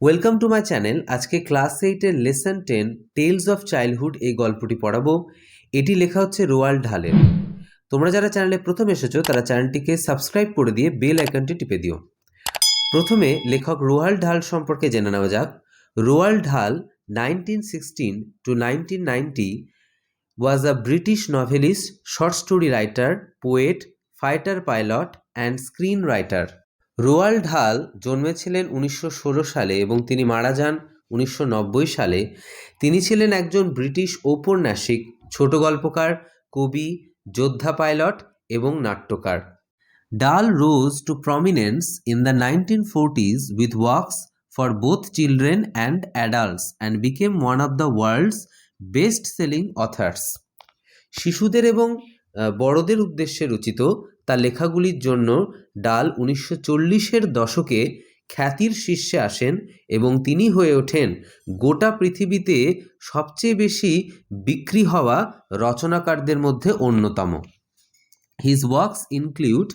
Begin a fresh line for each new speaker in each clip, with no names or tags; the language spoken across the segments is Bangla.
Welcome to my channel. আজকে ক্লাস 8-এর লেসন 10 টেলস অফ চাইল্ডহুড এই গল্পটি পড়াবো। এটি লেখা হচ্ছে রোয়াল্ড ডালের। তোমরা যারা চ্যানেলে প্রথম এসেছো তারা চ্যানেলটিকে সাবস্ক্রাইব করে দিয়ে বেল আইকনটি টিপে দিও। প্রথমে লেখক রোয়াল্ড ডাল সম্পর্কে জেনে নেওয়া যাক। রোয়াল্ড ডাল 1916 to 1990 was a British novelist, short story writer, poet, fighter pilot and screenwriter. রোয়াল্ড ডাল জন্মেছিলেন 1916 সালে এবং তিনি মারা যান 1990 সালে। তিনি ছিলেন একজন ব্রিটিশ ঔপন্যাসিক, ছোট গল্পকার, কবি, যোদ্ধা পাইলট এবং নাট্যকার। ডাল rose to prominence in the 1940s with works for both children and adults and became one of the world's best-selling authors. শিশুদের এবং বড়দের উদ্দেশ্যে রচিত তার লেখাগুলির জন্য ডাল 1940-এর দশকে খ্যাতির শীর্ষে আসেন এবং তিনি হয়ে ওঠেন গোটা পৃথিবীতে সবচেয়ে বেশি বিক্রি হওয়া রচনাকারদের মধ্যে অন্যতম। His works include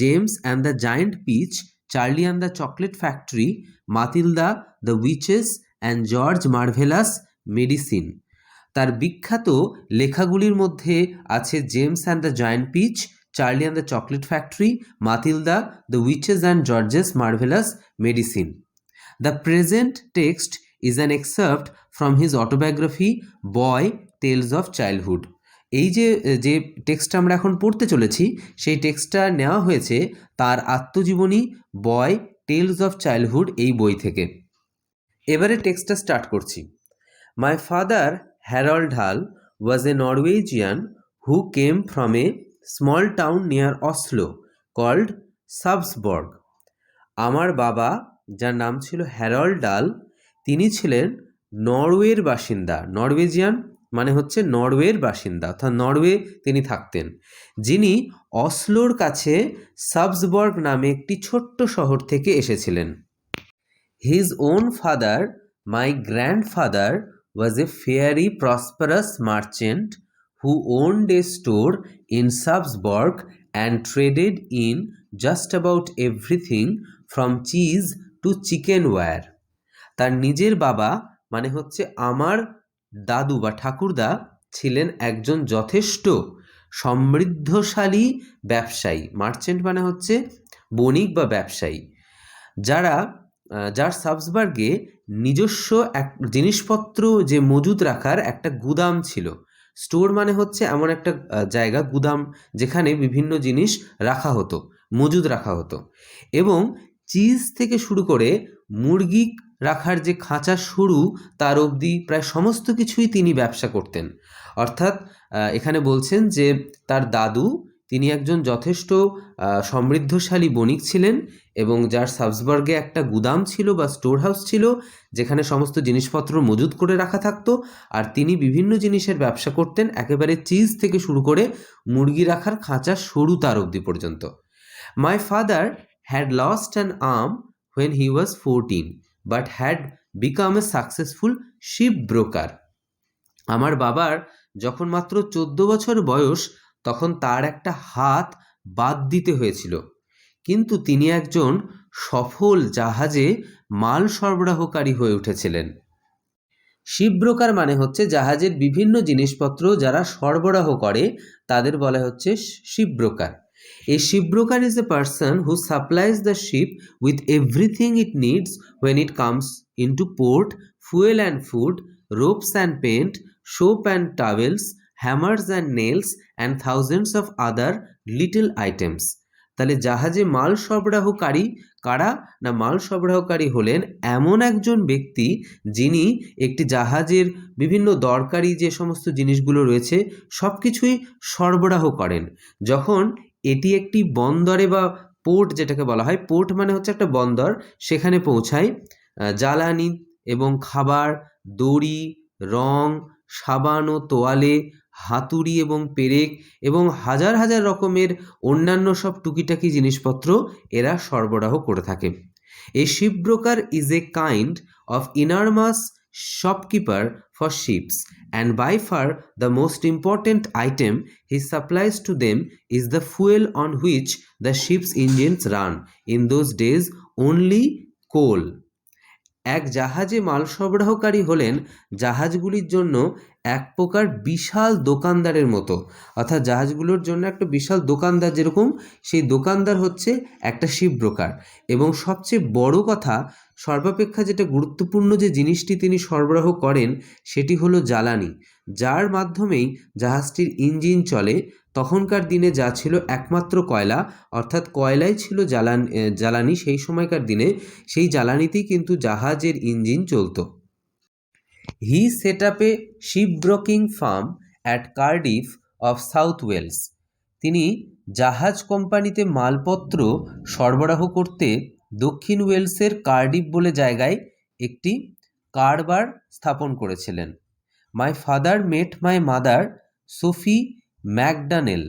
James and the Giant Peach, Charlie and the Chocolate Factory, Matilda, The Witches and George Marvelous Medicine. তার বিখ্যাত লেখাগুলির মধ্যে আছে James and the giant peach, Charlie and the chocolate factory, Matilda, the witches and George's marvellous medicine. The present text is an excerpt from his autobiography boy tales of childhood. এই যে টেক্সটটা আমরা এখন পড়তে চলেছি সেই টেক্সটটা নেওয়া হয়েছে তার আত্মজীবনী বয় টেলস অফ চাইল্ডহুড এই বই থেকে। এবারে টেক্সটটা স্টার্ট করছি। My father, Harold Hall, was a Norwegian who came from a small town near Oslo called Sarpsborg. আমার বাবা, যার নাম ছিল হ্যারল্ড ডাল, তিনি ছিলেন নরওয়ের বাসিন্দা। নরওয়েজিয়ান মানে হচ্ছে নরওয়ের বাসিন্দা, অর্থাৎ নরওয়ে তিনি থাকতেন, যিনি অসলোর কাছে সাবসবর্গ নামে একটি ছোট্ট শহর থেকে এসেছিলেন। His own father, my grandfather, was a very prosperous merchant who owned a store in Sarpsborg and traded in just about everything from cheese to chicken wire. তার নিজের বাবা মানে হচ্ছে আমার দাদু বা ঠাকুরদা ছিলেন একজন যথেষ্ট সমৃদ্ধশালী ব্যবসায়ী। মার্চেন্ট মানে হচ্ছে বণিক বা ব্যবসায়ী, যার সাবসবার্গে নিজস্ব এক জিনিসপত্র যে মজুদ রাখার একটা গুদাম ছিল। স্টোর মানে হচ্ছে এমন একটা জায়গা, গুদাম, যেখানে বিভিন্ন জিনিস রাখা হতো, মজুদ রাখা হতো। এবং চিজ থেকে শুরু করে মুরগি রাখার যে খাঁচা শুরু তার অবধি প্রায় সমস্ত কিছুই তিনি ব্যবসা করতেন। অর্থাৎ এখানে বলছেন যে তার দাদু তিনি একজন যথেষ্ট সমৃদ্ধশালী বণিক ছিলেন এবং যার সাবসবার্গে একটা গুদাম ছিল বা স্টোর হাউস ছিল, যেখানে সমস্ত জিনিসপত্র মজুদ করে রাখা থাকতো, আর তিনি বিভিন্ন জিনিসের ব্যবসা করতেন, একেবারে চিজ থেকে শুরু করে মুরগি রাখার খাঁচা সরু তার অবধি পর্যন্ত। My father had lost an arm when he was 14 but had become a successful ship broker. আমার বাবার যখন মাত্র 14 বছর বয়স তখন তার একটা হাত বাদ দিতে হয়েছিল, কিন্তু তিনি একজন সফল জাহাজে মাল সরবরাহকারী হয়ে উঠেছিলেন। শিপ ব্রোকার মানে হচ্ছে জাহাজের বিভিন্ন জিনিসপত্র যারা সরবরাহ করে তাদের বলা হচ্ছে ship broker. A shipbroker is a person who supplies the ship with everything it needs when it comes into port: fuel and food, ropes and paint, soap and towels, hammers and nails, and thousands of other little items. তাহলে জাহাজে মাল সরবরাহকারী কারা না? মাল সরবরাহকারী হলেন এমন একজন ব্যক্তি যিনি একটি জাহাজের বিভিন্ন দরকারি যে সমস্ত জিনিসগুলো রয়েছে সব কিছুই সরবরাহ করেন। যখন এটি একটি বন্দরে বা পোর্ট, যেটাকে বলা হয় পোর্ট মানে হচ্ছে একটা বন্দর, সেখানে পৌঁছায় জ্বালানি এবং খাবার, দড়ি, রং, সাবান ও তোয়ালে, হাতুড়ি এবং পেরেক এবং হাজার হাজার রকমের অন্যান্য সব টুকিটাকি জিনিসপত্র এরা সরবরাহ করে থাকে। A shipbroker is a kind of enormous shopkeeper for ships, and by far the most important item he supplies to them is the fuel on which the ship's engines run. In those days only coal. এক জাহাজে মাল সরবরাহকারী হলেন জাহাজগুলির জন্য এক প্রকার বিশাল দোকানদারের মতো, অর্থাৎ জাহাজগুলোর জন্য একটা বিশাল দোকানদার যেরকম, সেই দোকানদার হচ্ছে একটা শিপ ব্রোকার। এবং সবচেয়ে বড় কথা, সর্বাপেক্ষা যেটা গুরুত্বপূর্ণ যে জিনিসটি তিনি সরবরাহ করেন সেটি হলো জ্বালানি, যার মাধ্যমেই জাহাজটির ইঞ্জিন চলে। তখনকার দিনে যা ছিল একমাত্র কয়লা, অর্থাৎ কয়লাই ছিল জ্বালানি সেই সময়কার দিনে, সেই জ্বালানিতেই কিন্তু জাহাজের ইঞ্জিন চলত। He set up a ship broking firm at Cardiff of South Wales. তিনি জাহাজ কোম্পানিতে মালপত্র সরবরাহ করতে দক্ষিণ ওয়েলসের কার্ডিফ বলে জায়গায় একটি কারবার স্থাপন করেছিলেন। My father met my mother Sophie Magdalene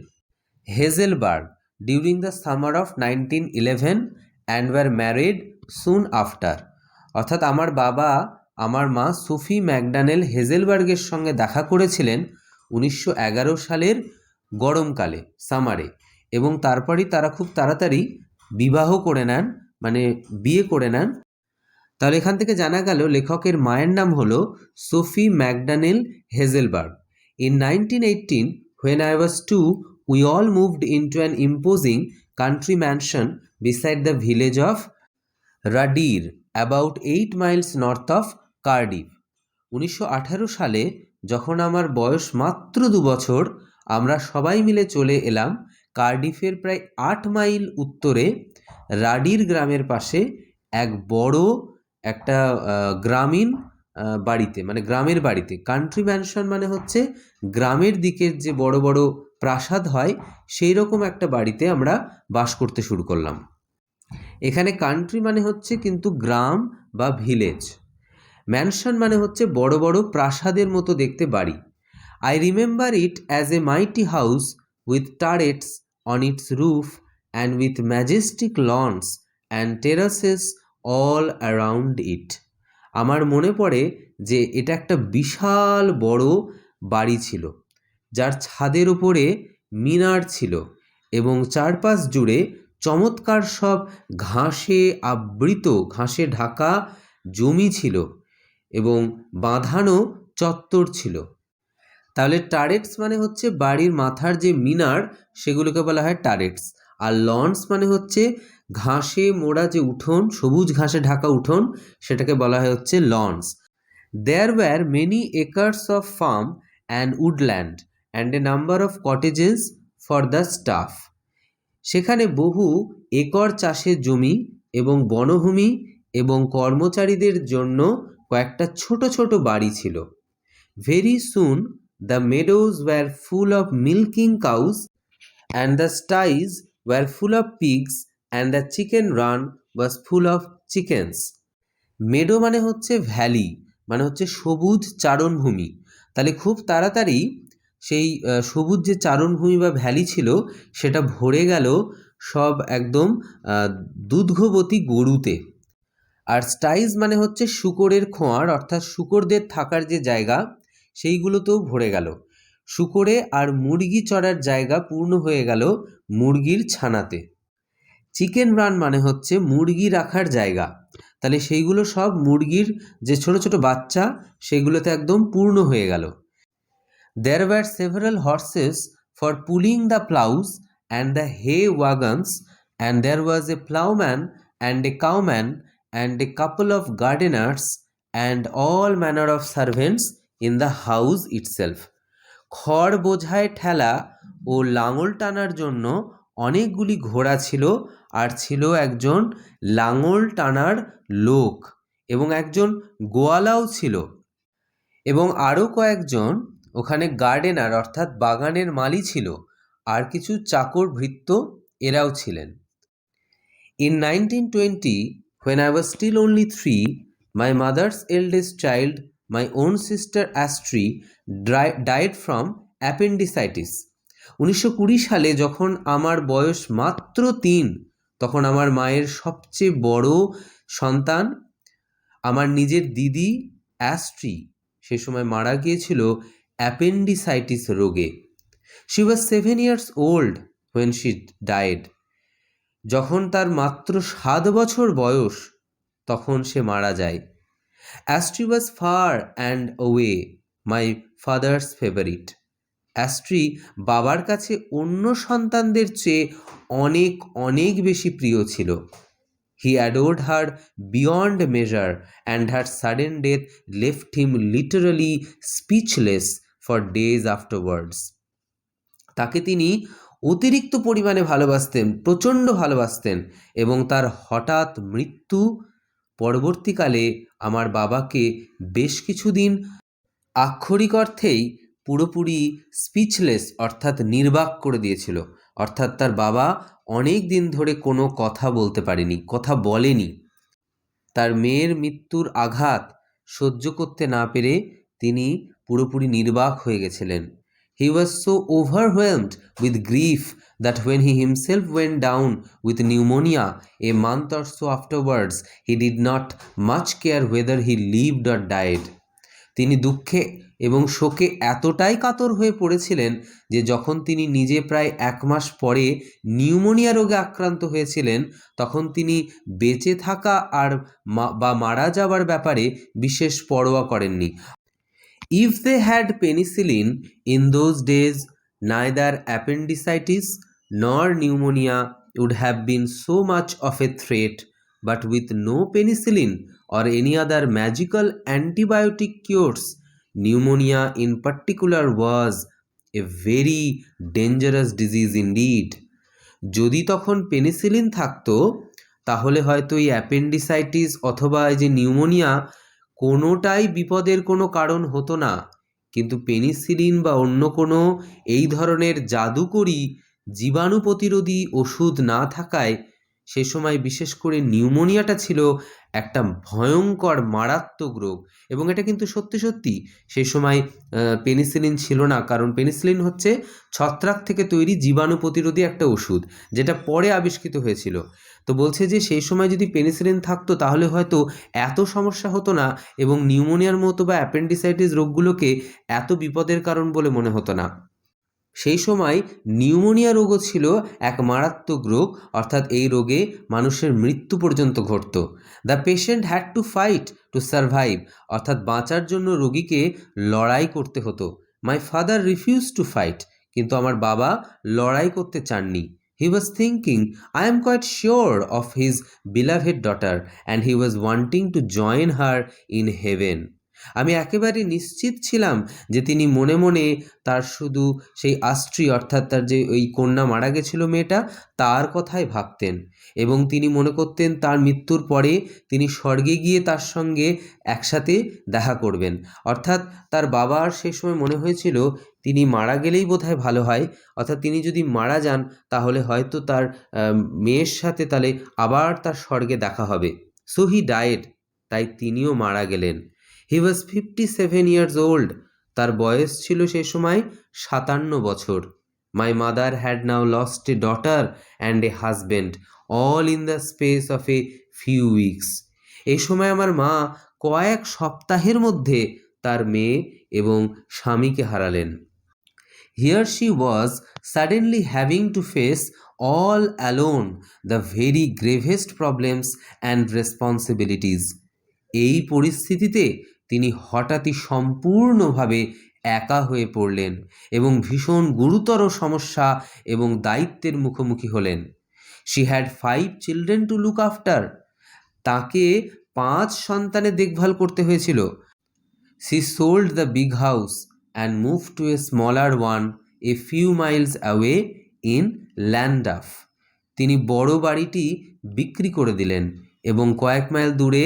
Hesselberg during the summer of 1911 and were married soon after. অর্থাৎ আমার বাবা আমার মা সোফি ম্যাকডানেল হেজেলবার্গের সঙ্গে দেখা করেছিলেন 1911 সালের গরমকালে, সামারে, এবং তারপরই তারা খুব তাড়াতাড়ি বিবাহ করে নেন, মানে বিয়ে করে নেন। তাহলে এখান থেকে জানা গেল লেখকের মায়ের নাম হলো Sophie Magdalene হেজেলবার্গ। In 1918, when I was 2, we all moved into an imposing country mansion beside the village of Radir, about 8 miles north of Cardiff. 1918 সালে যখন আমার বয়স মাত্র 2 বছর, আমরা সবাই মিলে চলে এলাম কার্ডিফের প্রায় 8 মাইল উত্তরে রাডির গ্রামের পাশে এক বড় একটা গ্রামীণ বাড়িতে, মানে গ্রামের বাড়িতে। কান্ট্রি ম্যানশন মানে হচ্ছে গ্রামের দিকের যে বড় বড় প্রাসাদ হয়, সেই রকম একটা বাড়িতে আমরা বাস করতে শুরু করলাম। এখানে কান্ট্রি মানে হচ্ছে কিন্তু গ্রাম বা ভিলেজ, ম্যানশন মানে হচ্ছে বড় বড় প্রাসাদের মতো দেখতে বাড়ি। I remember it as a mighty house with turrets on its roof and with majestic lawns and terraces all around it. আমার মনে পড়ে যে এটা একটা বিশাল বড় বাড়ি ছিল, যার ছাদের উপরে মিনার ছিল এবং চারপাশ জুড়ে চমৎকার সব ঘাসে আবৃত, ঘাসে ঢাকা জমি ছিল এবং বাঁধানো চত্বর ছিল। তাহলে টারেটস মানে হচ্ছে বাড়ির মাথার যে মিনার, সেগুলোকে বলা হয় টারেটস। আর লন্স মানে হচ্ছে ঘাসে মোড়া যে উঠোন, সবুজ ঘাসে ঢাকা উঠোন, সেটাকে বলা হয় হচ্ছে lawns. There were many acres of farm and woodland and a number of cottages for the staff. সেখানে বহু একর চাষের জমি এবং বনভূমি এবং কর্মচারীদের জন্য কয়েকটা ছোট ছোট বাড়ি ছিল। Very soon the meadows were full of milking cows and the sties were full of pigs and the chicken run was full of chickens. Meadow মানে হচ্ছে ভ্যালি, মানে হচ্ছে সবুজ চারণভূমি। তাহলে খুব তাড়াতাড়ি সেই সবুজ যে চারণভূমি বা ভ্যালি ছিল, সেটা ভরে গেল সব একদম দুগ্ধবতী গরুতে। আর স্টাইজ মানে হচ্ছে শূকরের খোঁয়ার, অর্থাৎ শূকরদের থাকার যে জায়গা, সেইগুলোতেও ভরে গেল। শূকরে আর মুরগি চড়ার জায়গা পূর্ণ হয়ে গেল মুরগির ছানাতে। চিকেন রান মানে হচ্ছে মুরগি রাখার জায়গা, তাহলে সেইগুলো সব মুরগির যে ছোট ছোট বাচ্চা, সেগুলোতে একদম পূর্ণ হয়ে গেল। There were several horses for pulling the plows and the hay wagons, and there was a ploughman and a cowman and a couple of gardeners and all manner of servants in the house itself. খড় বোঝায় ঠেলা ও লাঙল টানার জন্য অনেকগুলি ঘোড়া ছিল, আর ছিল একজন লাঙল টানার লোক, এবং একজন গোয়ালাও ছিল, এবং আরও কয়েকজন ওখানে গার্ডেনার অর্থাৎ বাগানের মালি ছিল, আর কিছু চাকর ভৃত্য এরাও ছিলেন। In 1920, when I was still only 3, my mother's eldest child, my own sister Astri, died from appendicitis. 1920 সালে যখন আমার বয়স মাত্র 3, তখন আমার মায়ের সবচেয়ে বড় সন্তান, আমার নিজের দিদি অ্যাস্ট্রি, সে সময় মারা গিয়েছিল অ্যাপেন্ডিসাইটিস রোগে। She was 7 years old when she died. যখন তার মাত্র 7 বছর বয়স, তখন সে মারা যায়। Astri was far and away my father's favorite. অ্যাস্ট্রি বাবার কাছে অন্য সন্তানদের চেয়ে অনেক অনেক বেশি প্রিয় ছিল। He adored her beyond measure, and her sudden death left him literally speechless for days afterwards. তাকে তিনি অতিরিক্ত পরিমাণে ভালোবাসতেন, প্রচণ্ড ভালোবাসতেন, এবং তার হঠাৎ মৃত্যু পরবর্তীকালে আমার বাবাকে বেশ কিছুদিন আক্ষরিক অর্থেই পুরোপুরি স্পিচলেস অর্থাৎ নির্বাক করে দিয়েছিল। অর্থাৎ তার বাবা অনেক দিন ধরে কোনো কথা বলতে পারেনি, কথা বলেনি। তার মেয়ের মৃত্যুর আঘাত সহ্য করতে না পেরে তিনি পুরোপুরি নির্বাক হয়ে গেছিলেন। He was so overwhelmed with grief that when he himself went down with pneumonia a month or so afterwards, he did not much care whether he lived or died. তিনি দুঃখে এবং শোকে এতটাই কাতর হয়ে পড়েছিলেন যে যখন তিনি নিজে প্রায় 1 মাস পরে নিউমোনিয়া রোগে আক্রান্ত হয়েছিলেন, তখন তিনি বেঁচে থাকা আর বা মারা যাওয়ার ব্যাপারে বিশেষ পরোয়া করেননি। If they had penicillin in those days, neither appendicitis nor pneumonia would have been so much of a threat, but with no penicillin or any other magical antibiotic cures, pneumonia in particular was a very dangerous disease indeed. যদি তখন পেনিসিলিন থাকতো তাহলে হয়তো এই অ্যাপেন্ডিসাইটিস অথবা এই যে নিউমোনিয়া কোনোটাই বিপদের কোনো কারণ হতো না, কিন্তু পেনিসিলিন বা অন্য কোনো এই ধরনের জাদুকরী জীবাণু প্রতিরোধী ওষুধ না থাকায় সে সময় বিশেষ করে নিউমোনিয়াটা ছিল একটা ভয়ঙ্কর মারাত্মক রোগ। এবং এটা কিন্তু সত্যি সত্যি সেই সময় পেনিসিলিন ছিল না, কারণ পেনিসিলিন হচ্ছে ছত্রাক থেকে তৈরি জীবাণু প্রতিরোধী একটা ওষুধ, যেটা পরে আবিষ্কৃত হয়েছিল। তো বলছে যে সেই সময় যদি পেনিসিলিন থাকতো তাহলে হয়তো এত সমস্যা হতো না এবং নিউমোনিয়ার মতো বা অ্যাপেন্ডিসাইটিস রোগগুলোকে এত বিপদের কারণ বলে মনে হতো না। সেই সময় নিউমোনিয়া রোগও ছিল এক মারাত্মক রোগ, অর্থাৎ এই রোগে মানুষের মৃত্যু পর্যন্ত ঘটত। The patient had to fight to survive, অর্থাৎ বাঁচার জন্য রোগীকে লড়াই করতে হতো। My father refuse to fight, কিন্তু আমার বাবা লড়াই করতে চাননি। He was thinking, I am quite sure of his beloved daughter, and he was wanting to join her in heaven. আমি একেবারে নিশ্চিত ছিলাম যে তিনি মনে মনে তার শুধু সেই আস্ট্রি অর্থাৎ তার যে ওই কন্যা মারা গেছিল মেয়েটা, তার কথাই ভাবতেন এবং তিনি মনে করতেন তার মৃত্যুর পরে তিনি স্বর্গে গিয়ে তার সঙ্গে একসাথে দেখা করবেন। অর্থাৎ তার বাবার সেই সময় মনে হয়েছিল তিনি মারা গেলেই বোধহয় ভালো হয়, অর্থাৎ তিনি যদি মারা যান তাহলে হয়তো তার মেয়ের সাথে তাহলে আবার তার স্বর্গে দেখা হবে। সো হি ডায়েড, তাই তিনিও মারা গেলেন। He was 57 years old. তার বয়স ছিল সেই সময় 57 বছর। My mother had now lost a daughter and a husband, all in the space of a few weeks. এই সময় আমার মা কয়েক সপ্তাহের মধ্যে তার মেয়ে এবং স্বামীকে হারালেন। Here she was suddenly having to face all alone the very gravest problems and responsibilities. এই পরিস্থিতিতে তিনি হঠাৎই সম্পূর্ণভাবে একা হয়ে পড়লেন এবং ভীষণ গুরুতর সমস্যা এবং দায়িত্বের মুখোমুখি হলেন। She had 5 children to look after. তাকে 5 সন্তানের দেখভাল করতে হয়েছিল। She sold the big house and moved to a smaller one a few miles away in Llandaff. তিনি বড় বাড়িটি বিক্রি করে দিলেন এবং কয়েক মাইল দূরে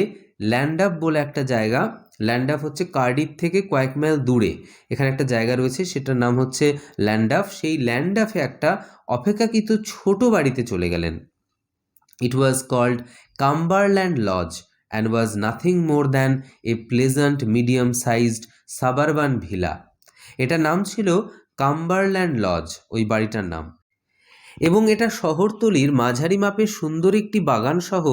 ল্যান্ডাফ বলে একটা জায়গা, ল্যান্ডাফ হচ্ছে কার্ডিফ থেকে কয়েক মাইল দূরে, এখানে একটা জায়গা রয়েছে সেটার নাম হচ্ছে ল্যান্ডাফ। সেই ল্যান্ডাফে একটা অপেক্ষাকৃত ছোট বাড়িতে চলে গেলেন। It was called Cumberland Lodge and was nothing more than a pleasant medium-sized suburban villa. এটার নাম ছিল কাম্বারল্যান্ড লজ, ওই বাড়িটার নাম, এবং এটা শহরতলির মাঝারি মাপের সুন্দর একটি বাগান সহ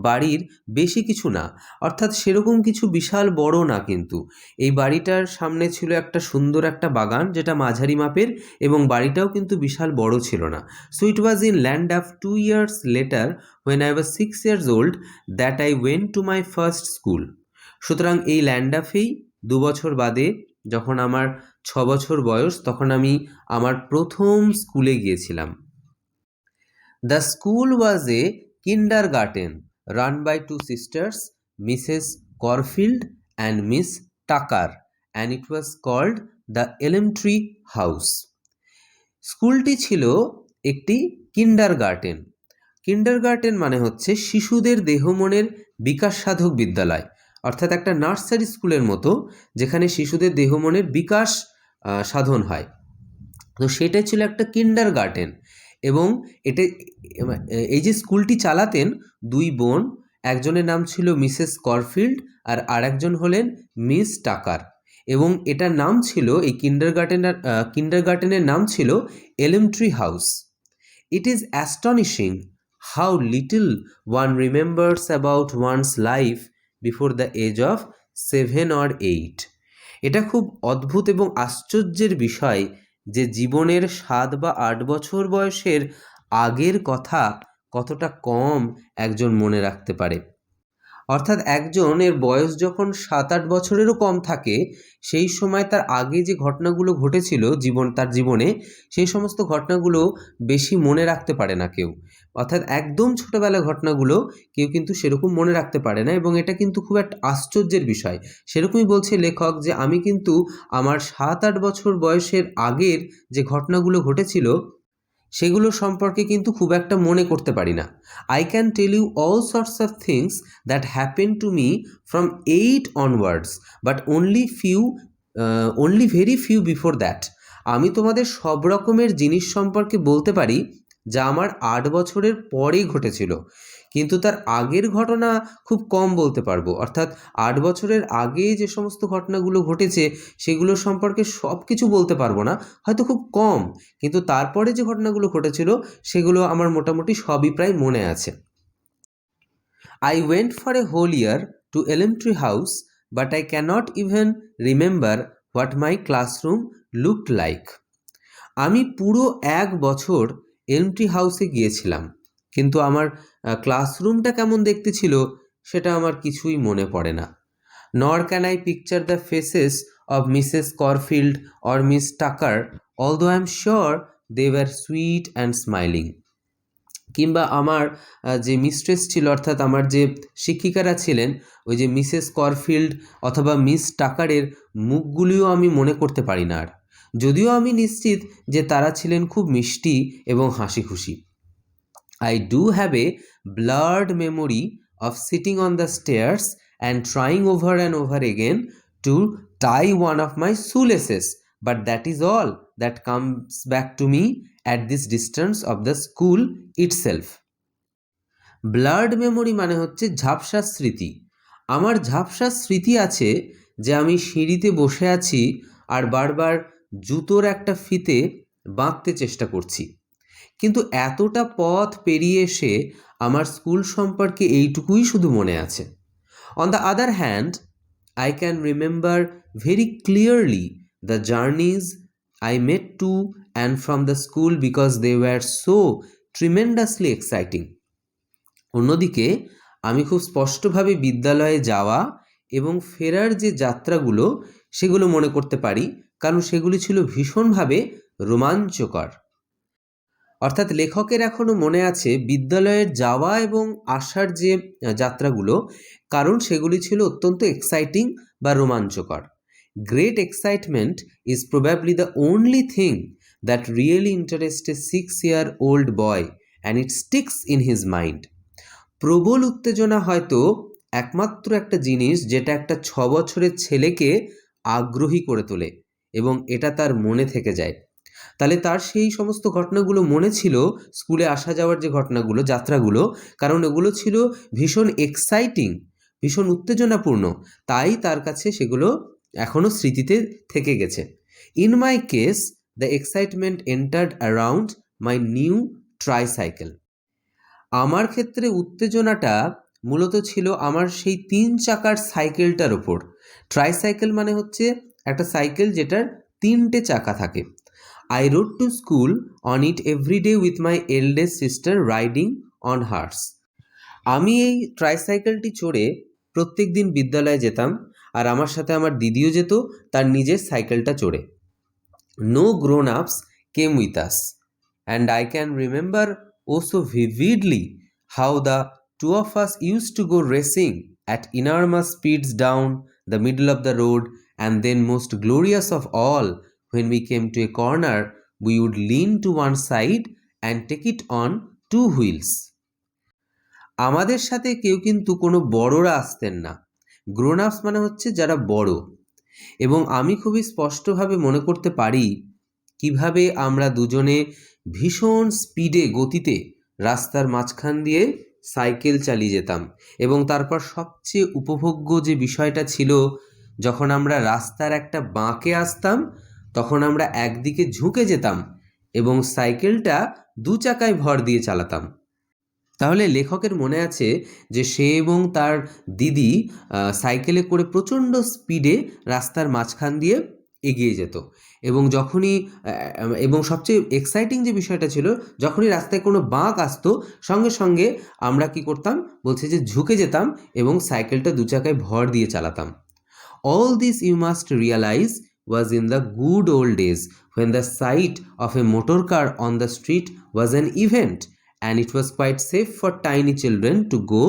বাড়ির বেশি কিছু না, অর্থাৎ সেরকম কিছু বিশাল বড় না, কিন্তু এই বাড়িটার সামনে ছিল একটা সুন্দর একটা বাগান যেটা মাঝারি মাপের এবং বাড়িটাও কিন্তু বিশাল বড় ছিল না। So it was in Llandaff 2 years later when I was 6 years old that I went to my first school. সুতরাং এই ল্যান্ডাফেই 2 বছর বাদে যখন আমার 6 বছর বয়স, তখন আমি আমার প্রথম স্কুলে গিয়েছিলাম। The school was a kindergarten run by 2 sisters, Mrs Corfield and Miss Tucker, and it was called the elementary house. স্কুলটি ছিল একটি কিন্ডারগার্টেন। কিন্ডারগার্টেন মানে হচ্ছে শিশুদের দেহমনের বিকাশ সাধক বিদ্যালয়, অর্থাৎ একটা নার্সারি স্কুলের মতো, যেখানে শিশুদের দেহমনের বিকাশ সাধন হয়। তো সেটাই ছিল একটা কিন্ডারগার্টেন। এবং এই যে স্কুলটি চালাতেন 2 বোন, একজনের নাম ছিল মিসেস করফিল্ড আর আরেকজন হলেন মিস টাকার। এবং এটার নাম ছিল, এই কিন্ডারগার্টেনের নাম ছিল elementary house. It is astonishing how little one remembers about one's life before the age of 7 or 8. এটা খুব অদ্ভুত এবং আশ্চর্যের বিষয় যে জীবনের 7 বা 8 বছর বয়সের আগের কথা কতটা কম একজন মনে রাখতে পারে। অর্থাৎ একজনের বয়স যখন 7-8 বছরেরও কম থাকে, সেই সময় তার আগে যে ঘটনাগুলো ঘটেছিল তার জীবনে, সেই সমস্ত ঘটনাগুলো বেশি মনে রাখতে পারে না কেউ। অর্থাৎ একদম ছোটোবেলার ঘটনাগুলো কেউ কিন্তু সেরকম মনে রাখতে পারে না, এবং এটা কিন্তু খুব একটা আশ্চর্যের বিষয়। সেরকমই বলছে লেখক যে আমি কিন্তু আমার 7-8 বছর বয়সের আগের যে ঘটনাগুলো ঘটেছিল সেগুলো সম্পর্কে কিন্তু খুব একটা মনে করতে পারি না। I can tell you all sorts of things that happen to me from 8 onwards, but only very few before that. আমি তোমাদের সব রকমের জিনিস সম্পর্কে বলতে পারি যা আমার 8 বছরের পরেই ঘটেছিল, কিন্তু তার আগের ঘটনা খুব কম বলতে পারবো। অর্থাৎ 8 বছরের আগে যে সমস্ত ঘটনাগুলো ঘটেছে সেগুলো সম্পর্কে সব কিছু বলতে পারবো না, হয়তো খুব কম, কিন্তু তারপরে যে ঘটনাগুলো ঘটেছিল সেগুলো আমার মোটামুটি সবই প্রায় মনে আছে। I went for a whole year to elementary house, but I cannot even remember what my classroom looked like. আমি পুরো 1 বছর এলিমেন্টারি হাউসে গিয়েছিলাম, কিন্তু আমার ক্লাসরুমটা কেমন দেখতে ছিল সেটা আমার কিছুই মনে পড়ে না। Nor can I picture the faces of Mrs. Corfield or Miss Tucker, although I am sure they were sweet and smiling. কিংবা আমার যে মিস্ট্রেস ছিল, অর্থাৎ আমার যে শিক্ষিকারা ছিলেন, ওই যে মিসেস করফিল্ড অথবা মিস টাকারের মুখগুলিও আমি মনে করতে পারি না আর, যদিও আমি নিশ্চিত যে তারা ছিলেন খুব মিষ্টি এবং হাসি খুশি। I do have a blurred memory of sitting on the stairs and trying over and over again to tie one of my shoelaces, but that is all that comes back to me at this distance of the school itself. Blurred memory মানে হচ্ছে ঝাপসা স্মৃতি। আমার ঝাপসা স্মৃতি আছে যে আমি সিঁড়িতে বসে আছি আর বারবার জুতোর একটা ফিতে বাঁধতে চেষ্টা করছি, কিন্তু এতটা পথ পেরিয়ে এসে আমার স্কুল সম্পর্কে এইটুকুই শুধু মনে আছে। On the other hand, I can remember very clearly the journeys I made to and from the school because they were so tremendously exciting. অন্যদিকে আমি খুব স্পষ্টভাবে বিদ্যালয়ে যাওয়া এবং ফেরার যে যাত্রাগুলো সেগুলো মনে করতে পারি, কারণ সেগুলি ছিল ভীষণভাবে রোমাঞ্চকর। অর্থাৎ লেখকের এখনও মনে আছে বিদ্যালয়ের যাওয়া এবং আসার যে যাত্রাগুলো, কারণ সেগুলি ছিল অত্যন্ত এক্সাইটিং বা রোমাঞ্চকর। Great excitement is probably the only thing that really interest A 6-year-old boy and it sticks in his mind. প্রবল উত্তেজনা হয়তো একমাত্র একটা জিনিস যেটা একটা 6 বছরের ছেলেকে আগ্রহী করে তোলে এবং এটা তার মনে থেকে যায়। তাহলে তার সেই সমস্ত ঘটনাগুলো মনে ছিল, স্কুলে আসা যাওয়ার যে ঘটনাগুলো, যাত্রাগুলো, কারণ এগুলো ছিল ভীষণ এক্সাইটিং, ভীষণ উত্তেজনাপূর্ণ, তাই তার কাছে সেগুলো এখনও স্মৃতিতে থেকে গেছে। In my case the excitement entered around my new tricycle. আমার ক্ষেত্রে উত্তেজনাটা মূলত ছিল আমার সেই 3 চাকার সাইকেলটার ওপর। ট্রাইসাইকেল মানে হচ্ছে একটা সাইকেল যেটার 3টে চাকা থাকে। I rode to school on it every day with my eldest sister riding on hers. আমি এই ট্রাইসাইকেলটি চড়ে প্রত্যেক দিন বিদ্যালয়ে যেতাম, আর আমার সাথে আমার দিদিও যেত তার নিজের সাইকেলটা চড়ে। No grown-ups came with us, and I can remember oh so vividly how the two of us used to go racing at enormous speeds down the middle of the road, and then most glorious of all, when we came to a corner, we would lean to one side and take it on two wheels. আমাদের সাথে কেউ কিন্তু কোনো বড়রা আসতেন না। গ্রোন আপস মানে হচ্ছে যারা বড়। এবং আমি খুবই স্পষ্টভাবে মনে করতে পারি কিভাবে আমরা দুজনে ভীষণ স্পিডে গতিতে রাস্তার মাঝখান দিয়ে সাইকেল চালিয়ে যেতাম। এবং তারপর সবচেয়ে উপভোগ্য যে বিষয়টা ছিল, যখন আমরা রাস্তার একটা বাঁকে আসতাম তখন আমরা একদিকে ঝুঁকে যেতাম এবং সাইকেলটা দু চাকায় ভর দিয়ে চালাতাম। তাহলে লেখকের মনে আছে যে সে এবং তার দিদি সাইকেলে করে প্রচণ্ড স্পিডে রাস্তার মাঝখান দিয়ে এগিয়ে যেত। এবং যখনই এবং সবচেয়ে এক্সাইটিং যে বিষয়টা ছিল, যখনই রাস্তায় কোনো বাঁক আসতো সঙ্গে সঙ্গে আমরা কি করতাম, বলছে যে ঝুঁকে যেতাম এবং সাইকেলটা দু চাকায় ভর দিয়ে চালাতাম। All this you must realize was in the good old days when the sight of a motor car on the street was an event, and it was quite safe for tiny children to go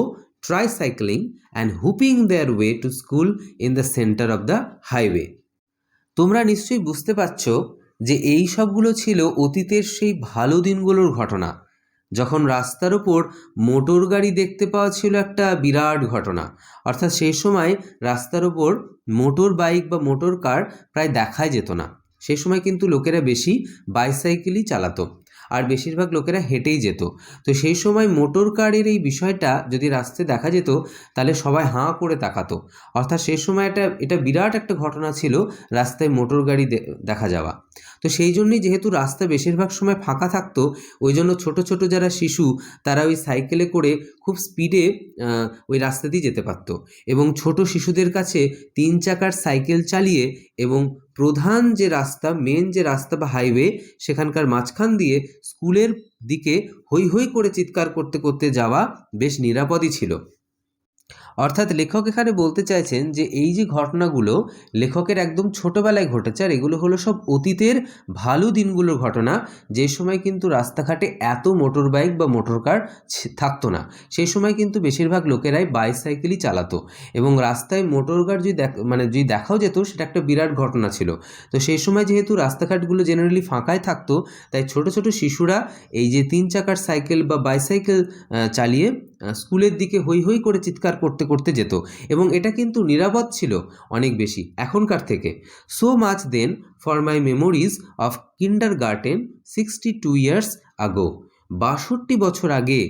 tricycling and whooping their way to school in the center of the highway. তোমরা নিশ্চয়ই বুঝতে পারছো যে এই সবগুলো ছিল অতীতের সেই ভালো দিনগুলোর ঘটনা, যখন রাস্তার ওপর মোটর গাড়ি দেখতে পাওয়া ছিল একটা বিরাট ঘটনা। অর্থাৎ সেই সময় রাস্তার ওপর মোটর বাইক বা মোটর কার প্রায় দেখাই যেত না। সেই সময় কিন্তু লোকেরা বেশি বাইসাইকেলই চালাতো, আর বেশিরভাগ লোকেরা হেঁটেই যেত। তো সেই সময় মোটর কারের এই বিষয়টা যদি রাস্তায় দেখা যেত তাহলে সবাই হাঁ করে তাকাতো। অর্থাৎ সেই সময় এটা বিরাট একটা ঘটনা ছিল রাস্তায় মোটর গাড়ি দেখা যাওয়া। তো সেই জন্যই যেহেতু রাস্তা বেশিরভাগ সময় ফাঁকা থাকতো, ওই জন্য ছোটো ছোটো যারা শিশু তারা ওই সাইকেলে করে খুব স্পিডে ওই রাস্তা দিয়ে যেতে পারতো। এবং ছোট শিশুদের কাছে 3 চাকার সাইকেল চালিয়ে এবং প্রধান যে রাস্তা, মেন যে রাস্তা বা হাইওয়ে, সেখানকার মাঝখান দিয়ে স্কুলের দিকে হৈ হৈ করে চিৎকার করতে করতে যাওয়া বেশ নিরাপদই ছিল। অর্থাৎ লেখক এখানে বলতে চাইছেন যে এই যে ঘটনাগুলো লেখকের একদম ছোটোবেলায় ঘটেছে, আর এগুলো হলো সব অতীতের ভালো দিনগুলোর ঘটনা, যে সময় কিন্তু রাস্তাঘাটে এত মোটর বাইক বা মোটর কার থাকতো না। সেই সময় কিন্তু বেশিরভাগ লোকেরাই বাইসাইকেলই চালাতো, এবং রাস্তায় মোটর কার যদি দেখাও যেত সেটা একটা বিরাট ঘটনা ছিল। তো সেই সময় যেহেতু রাস্তাঘাটগুলো জেনারেলি ফাঁকাই থাকতো, তাই ছোট ছোট শিশুরা এই যে 3 চাকার সাইকেল বা বাইসাইকেল চালিয়ে স্কুলের দিকে হৈ হৈ করে চিৎকার করতে করতে যেত, এবং এটা কিন্তু নিরাপদ ছিল অনেক বেশি এখনকার থেকে। So much then for my memories of kindergarten 62 years ago. 62 বছর আগে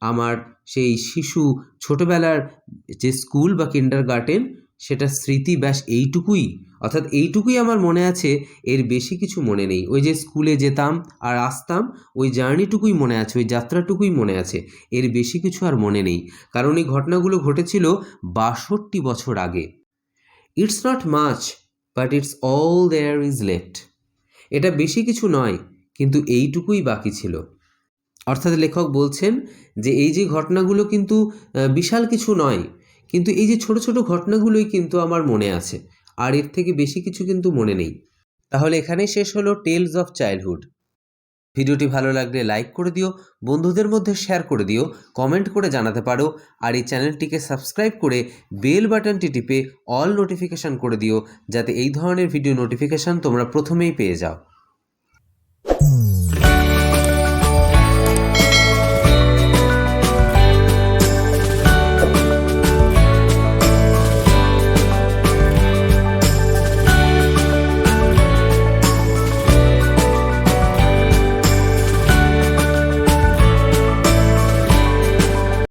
আমার সেই শিশু ছোটবেলার যে স্কুল বা কিন্ডারগার্টেন, সেটা স্মৃতি ব্যাস এইটুকুই। অর্থাৎ এইটুকুই আমার মনে আছে, এর বেশি কিছু মনে নেই। ওই যে স্কুলে যেতাম আর আসতাম, ওই জার্নিটুকুই মনে আছে, ওই যাত্রাটুকুই মনে আছে, এর বেশি কিছু আর মনে নেই, কারণ এই ঘটনাগুলো ঘটেছিল 62 বছর আগে। It's not much but it's all there is left. এটা বেশি কিছু নয়, কিন্তু এইটুকুই বাকি ছিল। অর্থাৎ লেখক বলছেন যে এই যে ঘটনাগুলো কিন্তু বিশাল কিছু নয়, কিন্তু এই যে ছোট ছোট ঘটনাগুলোই কিন্তু আমার মনে আছে, আর এর থেকে বেশি কিছু কিন্তু মনে নেই। তাহলে এখানেই শেষ হলো টেলস অফ চাইল্ডহুড। ভিডিওটি ভালো লাগলে লাইক করে দিও, বন্ধুদের মধ্যে শেয়ার করে দিও, কমেন্ট করে জানাতে পারো, আর এই চ্যানেলটিকে সাবস্ক্রাইব করে বেল বাটনটি টিপে অল নোটিফিকেশান করে দিও, যাতে এই ধরনের ভিডিও নোটিফিকেশান তোমরা প্রথমেই পেয়ে যাও।